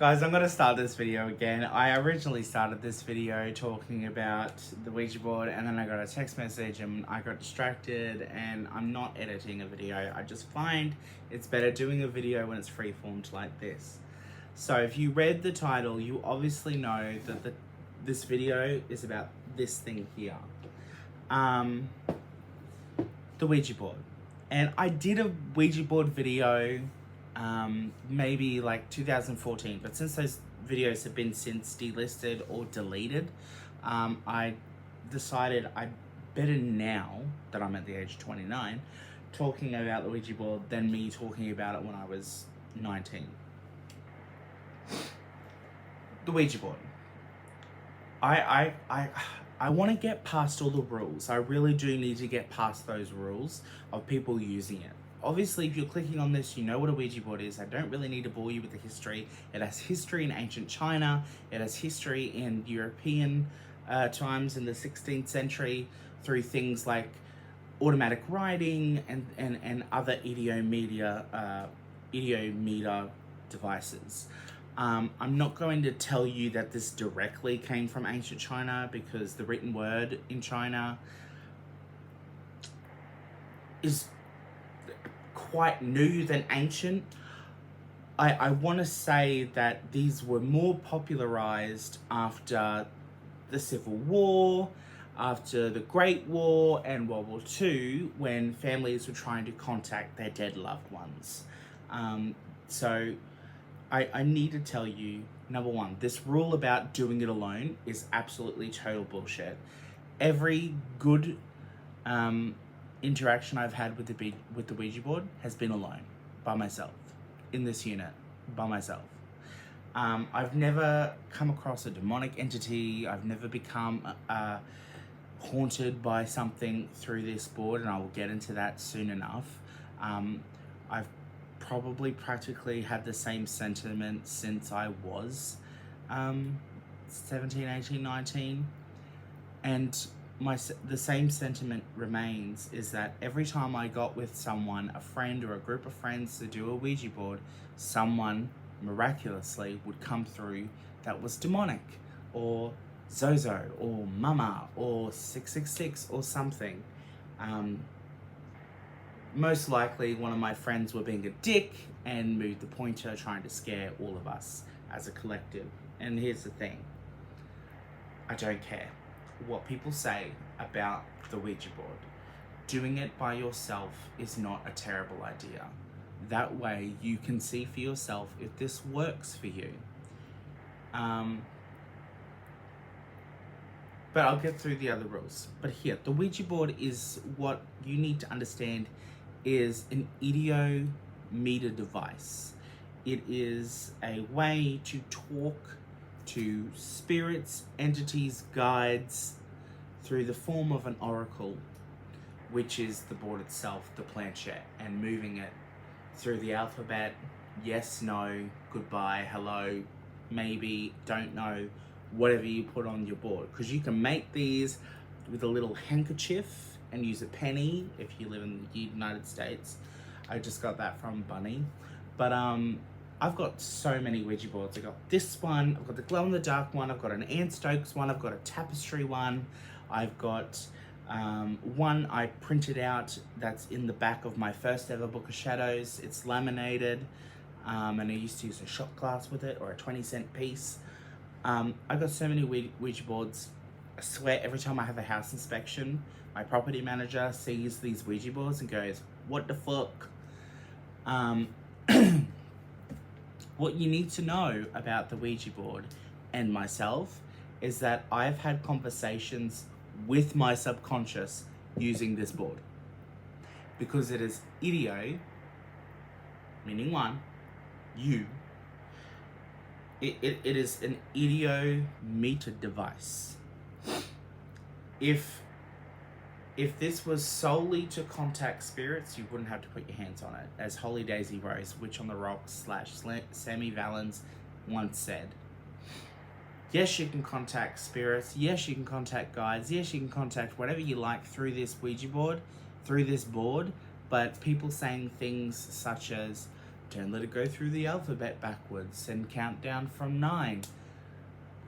Guys, I'm going to start this video again. I originally started this video talking about the Ouija board, and then I got a text message and I got distracted, and I'm not editing a video. I just find it's better doing a video when it's freeformed like this. So if you read the title, you obviously know that this video is about this thing here. The Ouija board. And I did a Ouija board video maybe like 2014, but since those videos have been since delisted or deleted, I decided I'd better now that I'm at the age of 29 talking about the Ouija board than me talking about it when I was 19. The Ouija board. I want to get past all the rules. I really do need to get past those rules of people using it. Obviously, if you're clicking on this, you know what a Ouija board is. I don't really need to bore you with the history. It has history in ancient China. It has history in European times in the 16th century through things like automatic writing and other idiometer devices. I'm not going to tell you that this directly came from ancient China because the written word in China is quite new than ancient. I want to say that these were more popularized after the Civil War, after the Great War and World War II, when families were trying to contact their dead loved ones. So I need to tell you, number one, this rule about doing it alone is absolutely total bullshit. Every good interaction I've had with the Ouija board has been alone, by myself, in this unit, by myself. I've never come across a demonic entity. I've never become haunted by something through this board, and I will get into that soon enough. I've probably practically had the same sentiment since I was 17, 18, 19, and the same sentiment remains, is that every time I got with someone, a friend or a group of friends to do a Ouija board, someone miraculously would come through that was demonic, or Zozo, or Mama, or 666, or something. Most likely one of my friends were being a dick and moved the pointer, trying to scare all of us as a collective. And here's the thing, I don't care what people say about the Ouija board. Doing it by yourself is not a terrible idea. That way you can see for yourself if this works for you. But I'll get through the other rules. But here, the Ouija board is, what you need to understand, is an idiometer device. It is a way to talk to spirits, entities, guides, through the form of an oracle, which is the board itself, the planchette, and moving it through the alphabet: yes, no, goodbye, hello, maybe, don't know, whatever you put on your board. Because you can make these with a little handkerchief and use a penny if you live in the United States. I just got that from Bunny. But I've got so many Ouija boards. I got this one, I've got the glow in the dark one, I've got an Anne Stokes one, I've got a tapestry one, I've got one I printed out that's in the back of my first ever book of shadows. It's laminated, and I used to use a shot glass with it, or a 20-cent piece. I got so many Ouija boards. I swear every time I have a house inspection, my property manager sees these Ouija boards and goes, what the fuck? What you need to know about the Ouija board and myself is that I've had conversations with my subconscious using this board. Because it is idio, meaning one, you. It is an idiometer device. If this was solely to contact spirits, you wouldn't have to put your hands on it. As Holy Daisy Rose, Witch on the Rocks / Sammy Valens once said. Yes, you can contact spirits. Yes, you can contact guides. Yes, you can contact whatever you like through this Ouija board, through this board. But people saying things such as don't let it go through the alphabet backwards and count down from 9,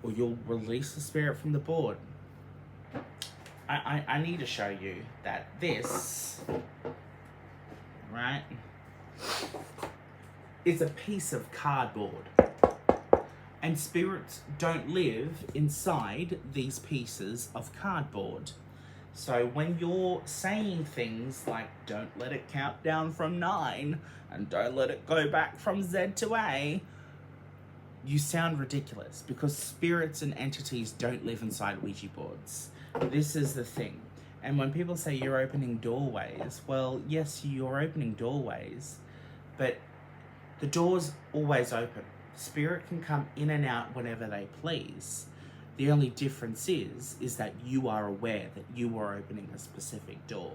or you'll release the spirit from the board. I need to show you that this, right, is a piece of cardboard. And spirits don't live inside these pieces of cardboard. So when you're saying things like, don't let it count down from 9, and don't let it go back from Z to A, you sound ridiculous, because spirits and entities don't live inside Ouija boards. This is the thing. And when people say you're opening doorways, well, yes, you're opening doorways, but the door's always open. Spirit can come in and out whenever they please. The only difference is that you are aware that you are opening a specific door.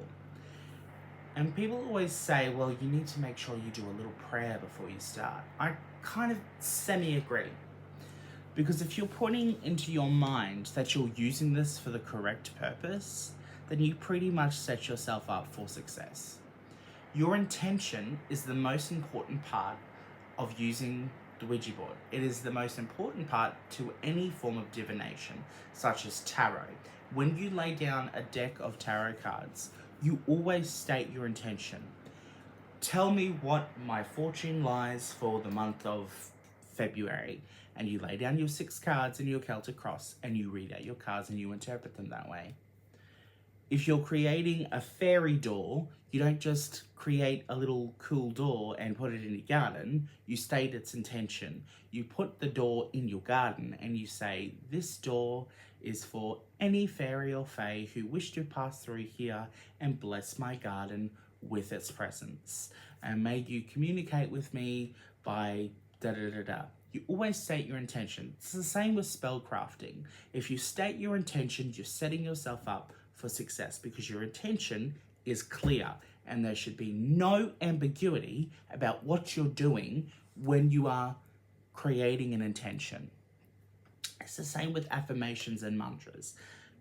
And people always say, well, you need to make sure you do a little prayer before you start. I kind of semi-agree. Because if you're putting into your mind that you're using this for the correct purpose, then you pretty much set yourself up for success. Your intention is the most important part of using the Ouija board. It is the most important part to any form of divination, such as tarot. When you lay down a deck of tarot cards, you always state your intention. Tell me what my fortune lies for the month of February. And you lay down your 6 cards and your Celtic cross, and you read out your cards and you interpret them that way. If you're creating a fairy door, you don't just create a little cool door and put it in your garden. You state its intention. You put the door in your garden and you say, this door is for any fairy or fae who wish to pass through here and bless my garden with its presence. And may you communicate with me by da-da-da-da. You always state your intention. It's the same with spell crafting. If you state your intention, you're setting yourself up for success, because your intention is clear and there should be no ambiguity about what you're doing when you are creating an intention. It's the same with affirmations and mantras.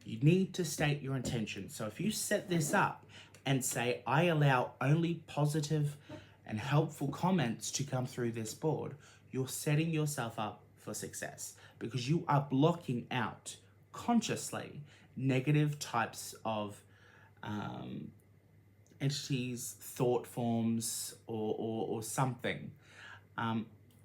You need to state your intention. So if you set this up and say, I allow only positive and helpful comments to come through this board, you're setting yourself up for success, because you are blocking out consciously negative types of entities, thought forms, or something.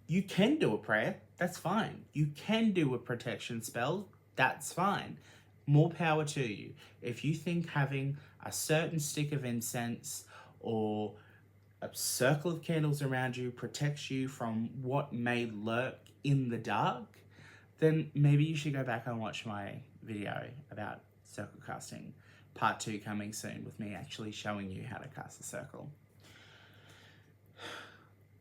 You can do a prayer, that's fine. You can do a protection spell, that's fine. More power to you. If you think having a certain stick of incense or a circle of candles around you protects you from what may lurk in the dark, then maybe you should go back and watch my video about circle casting. Part 2 coming soon, with me actually showing you how to cast a circle.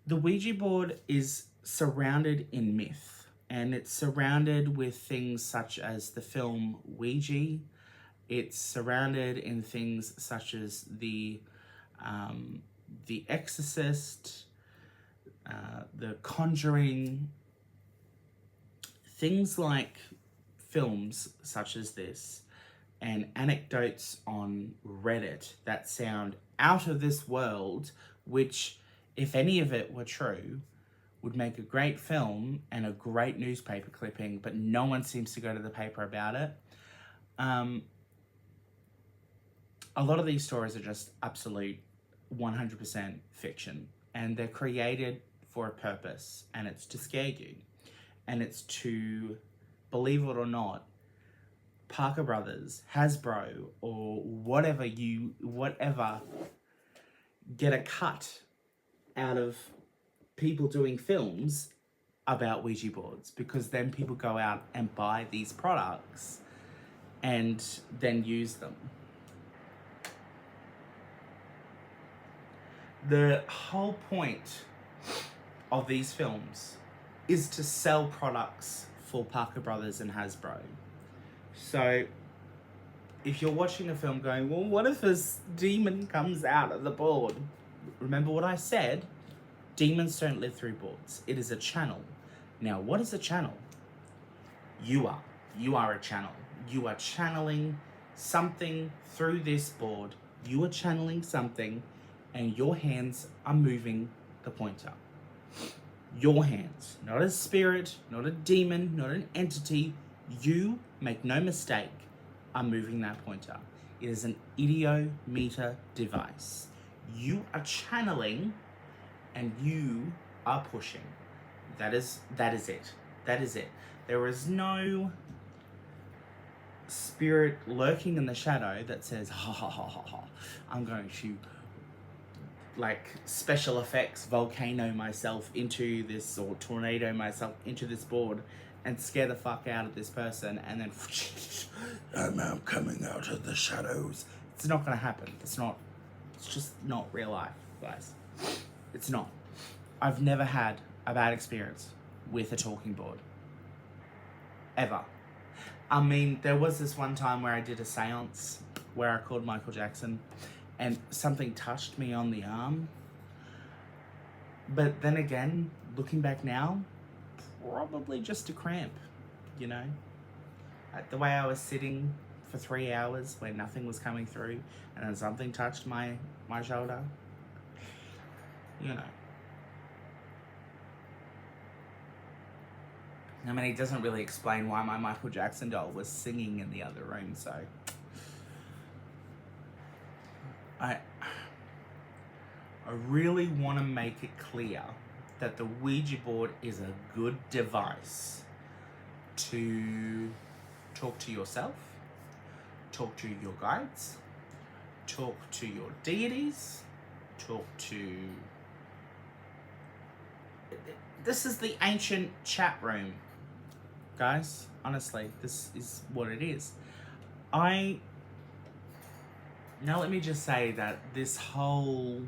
The Ouija board is surrounded in myth, and it's surrounded with things such as the film Ouija. It's surrounded in things such as The Exorcist, The Conjuring, things like films such as this, and anecdotes on Reddit that sound out of this world, which, if any of it were true, would make a great film and a great newspaper clipping, but no one seems to go to the paper about it. A lot of these stories are just absolute 100% fiction, and they're created for a purpose, and it's to scare you, and it's to, believe it or not, Parker Brothers, Hasbro, or whatever get a cut out of people doing films about Ouija boards, because then people go out and buy these products and then use them. The whole point of these films is to sell products for Parker Brothers and Hasbro. So if you're watching a film going, well, what if this demon comes out of the board? Remember what I said? Demons don't live through boards. It is a channel. Now, what is a channel? You are. You are a channel. You are channeling something through this board. You are channeling something, and your hands are moving the pointer. Your hands, not a spirit, not a demon, not an entity. You, make no mistake, are moving that pointer. It is an idiometer device. You are channeling and you are pushing. That is it. That is it. There is no spirit lurking in the shadow that says, ha ha ha ha ha, I'm going to like special effects volcano myself into this, or tornado myself into this board and scare the fuck out of this person and then I'm now coming out of the shadows. It's not gonna happen. It's just not real life, guys. It's not. I've never had a bad experience with a talking board. Ever. I mean, there was this one time where I did a seance where I called Michael Jackson and something touched me on the arm. But then again, looking back now, probably just a cramp, you know? The way I was sitting for 3 hours where nothing was coming through and then something touched my shoulder, you know. I mean, he doesn't really explain why my Michael Jackson doll was singing in the other room, so I really want to make it clear that the Ouija board is a good device to talk to yourself, talk to your guides, talk to your deities, talk to... This is the ancient chat room, guys. Honestly, this is what it is. Now let me just say that this whole...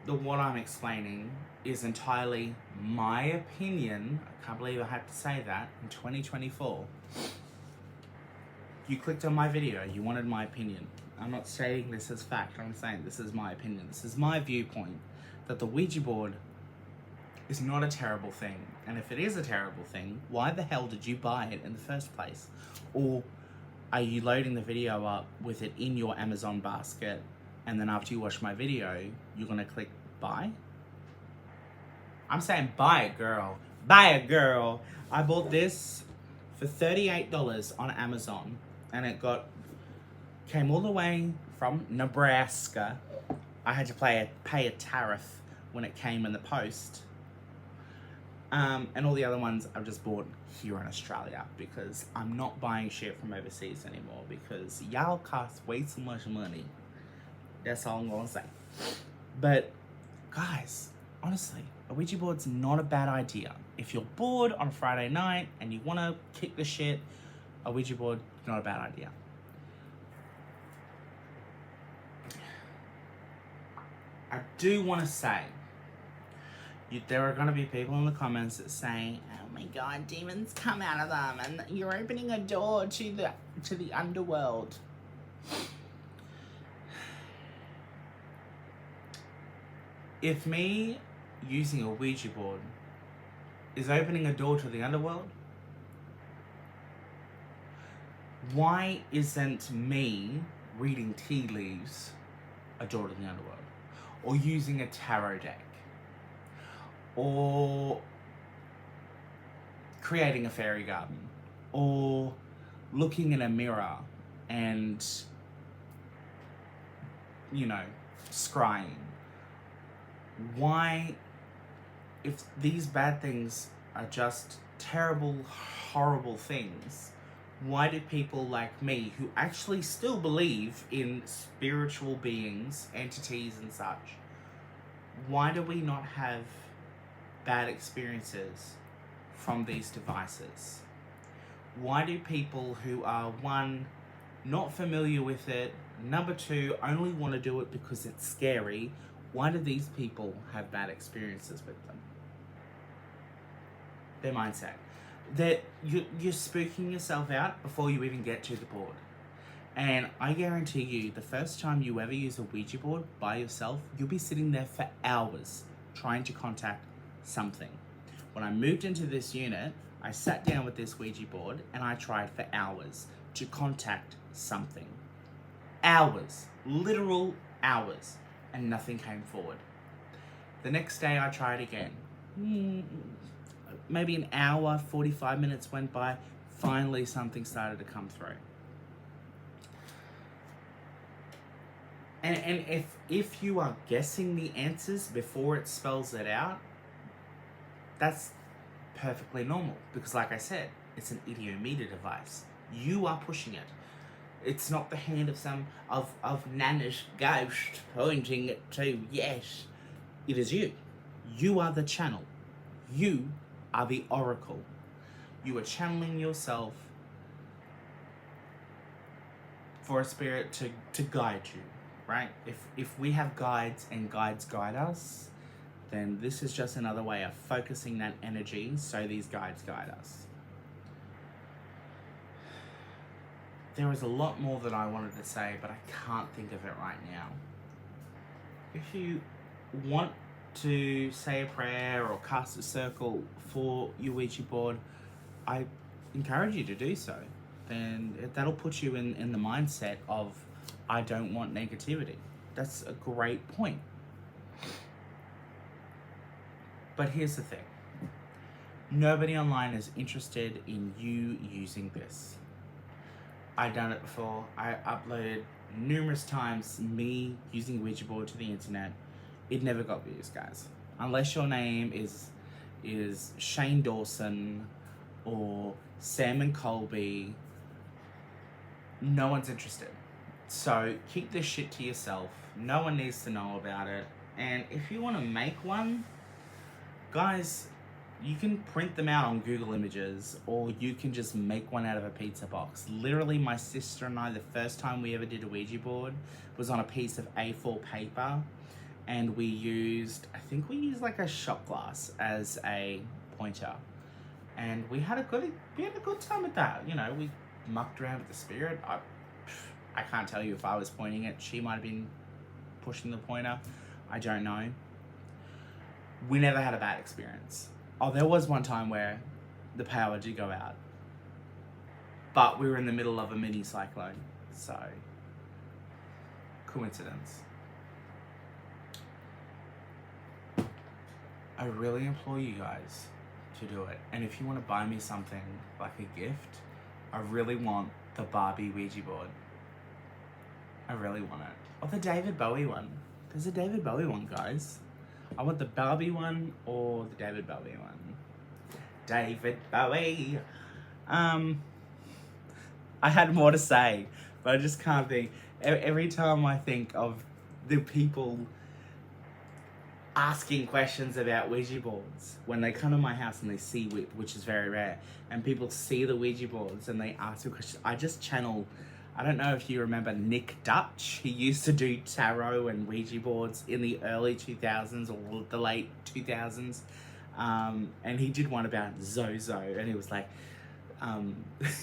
what I'm explaining is entirely my opinion. I can't believe I have to say that in 2024. You clicked on my video, you wanted my opinion. I'm not saying this as fact, I'm saying this is my opinion. This is my viewpoint, that the Ouija board is not a terrible thing. And if it is a terrible thing, why the hell did you buy it in the first place? Or are you loading the video up with it in your Amazon basket, and then after you watch my video, you're gonna click buy? I'm saying buy it, girl. Buy it, girl. I bought this for $38 on Amazon, and it came all the way from Nebraska. I had to pay a tariff when it came in the post. And all the other ones I've just bought here in Australia, because I'm not buying shit from overseas anymore, because y'all cost way too much money. That's all I'm gonna say. But guys, honestly, a Ouija board's not a bad idea. If you're bored on a Friday night and you wanna kick the shit, a Ouija board is not a bad idea. I do wanna say, there are going to be people in the comments that say, oh my god, demons come out of them and you're opening a door to the underworld. If me using a Ouija board is opening a door to the underworld, why isn't me reading tea leaves a door to the underworld? Or using a tarot deck? Or creating a fairy garden, or looking in a mirror and, you know, scrying. Why, if these bad things are just terrible, horrible things, why do people like me, who actually still believe in spiritual beings, entities and such, why do we not have bad experiences from these devices? Why do people who are, one, not familiar with it, number two, only want to do it because it's scary, why do these people have bad experiences with them? Their mindset. That you're spooking yourself out before you even get to the board. And I guarantee you, the first time you ever use a Ouija board by yourself, you'll be sitting there for hours trying to contact something. When I moved into this unit, I sat down with this Ouija board and I tried for hours to contact something. Hours, literal hours, and nothing came forward. The next day I tried again. Maybe an hour, 45 minutes went by. Finally something started to come through. And if you are guessing the answers before it spells it out, that's perfectly normal. Because like I said, it's an idiometer device. You are pushing it. It's not the hand of some of Nana's ghost pointing it to yes. It is you. You are the channel. You are the oracle. You are channeling yourself for a spirit to guide you, right? If we have guides and guides guide us, then this is just another way of focusing that energy so these guides guide us. There is a lot more that I wanted to say, but I can't think of it right now. If you want to say a prayer or cast a circle for your Ouija board, I encourage you to do so. Then that'll put you in the mindset of, I don't want negativity. That's a great point. But here's the thing. Nobody online is interested in you using this. I've done it before. I uploaded numerous times me using Ouija board to the internet. It never got views, guys. Unless your name is Shane Dawson or Sam and Colby, no one's interested. So keep this shit to yourself. No one needs to know about it. And if you want to make one, guys, you can print them out on Google Images, or you can just make one out of a pizza box. Literally, my sister and I, the first time we ever did a Ouija board was on a piece of A4 paper, and we used like a shot glass as a pointer, and we had a good time with that. You know, we mucked around with the spirit. I can't tell you if I was pointing it. She might have been pushing the pointer. I don't know. We never had a bad experience. Oh, there was one time where the power did go out, but we were in the middle of a mini cyclone, so coincidence. I really implore you guys to do it. And if you want to buy me something like a gift, I really want the Barbie Ouija board. I really want it. Or the David Bowie one. There's a David Bowie one, guys. I want the Barbie one or the David Bowie one. David Bowie. I had more to say, but I just can't think. Every time I think of the people asking questions about Ouija boards, when they come to my house and they see, which is very rare, and people see the Ouija boards and they ask me questions, I just channel. I don't know if you remember Nick Dutch. He used to do tarot and Ouija boards in the early 2000s or the late 2000s. And he did one about Zozo, and he was like,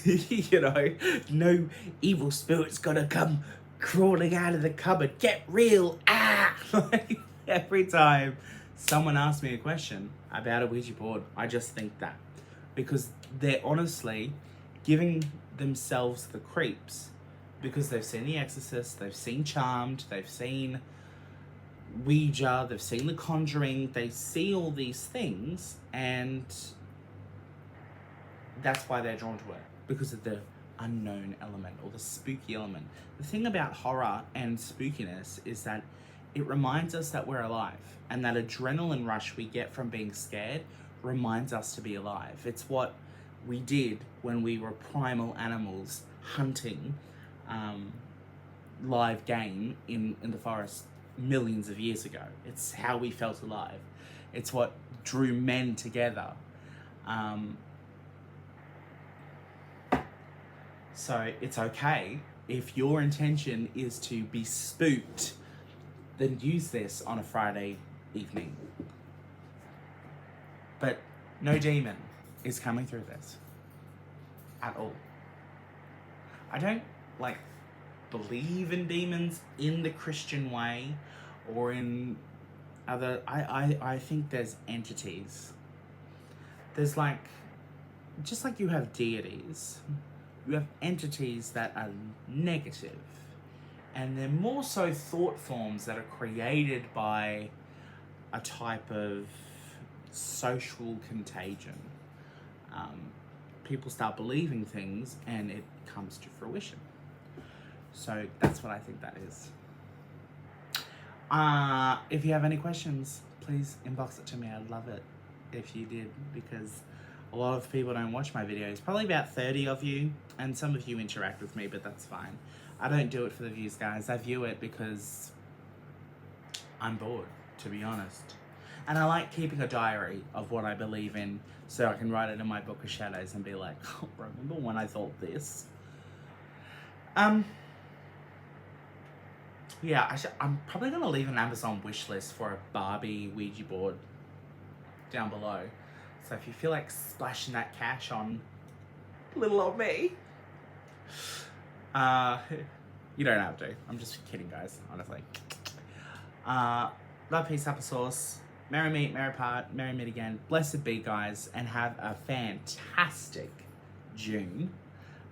you know, no evil spirit's gonna come crawling out of the cupboard. Get real. Ah! Every time someone asks me a question about a Ouija board, I just think that. Because they're honestly giving themselves the creeps. Because they've seen The Exorcist, they've seen Charmed, they've seen Ouija, they've seen The Conjuring, they see all these things, and that's why they're drawn to it, because of the unknown element or the spooky element. The thing about horror and spookiness is that it reminds us that we're alive, and that adrenaline rush we get from being scared reminds us to be alive. It's what we did when we were primal animals hunting live game in the forest millions of years ago. It's how we felt alive. It's what drew men together. So it's okay if your intention is to be spooked, then use this on a Friday evening. But no demon is coming through this at all. I don't believe in demons in the Christian way or in other. I think there's entities. There's just like you have deities, you have entities that are negative, and they're more so thought forms that are created by a type of social contagion. People start believing things and it comes to fruition. So that's what I think that is. If you have any questions, please inbox it to me. I'd love it if you did, because a lot of people don't watch my videos. Probably about 30 of you, and some of you interact with me, but that's fine. I don't do it for the views, guys. I view it because I'm bored, to be honest. And I like keeping a diary of what I believe in, so I can write it in my book of shadows and be like, oh, remember when I thought this? Yeah, I'm probably going to leave an Amazon wish list for a Barbie Ouija board down below. So if you feel like splashing that cash on little old me, you don't have to. I'm just kidding, guys, honestly. Love, peace, applesauce. Merry meet, merry part, merry meet again. Blessed be, guys, and have a fantastic June.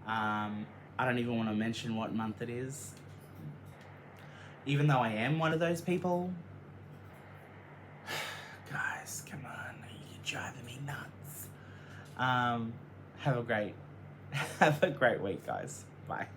I don't even want to mention what month it is, even though I am one of those people. Guys, come on, you're driving me nuts. Have a great week, guys. Bye.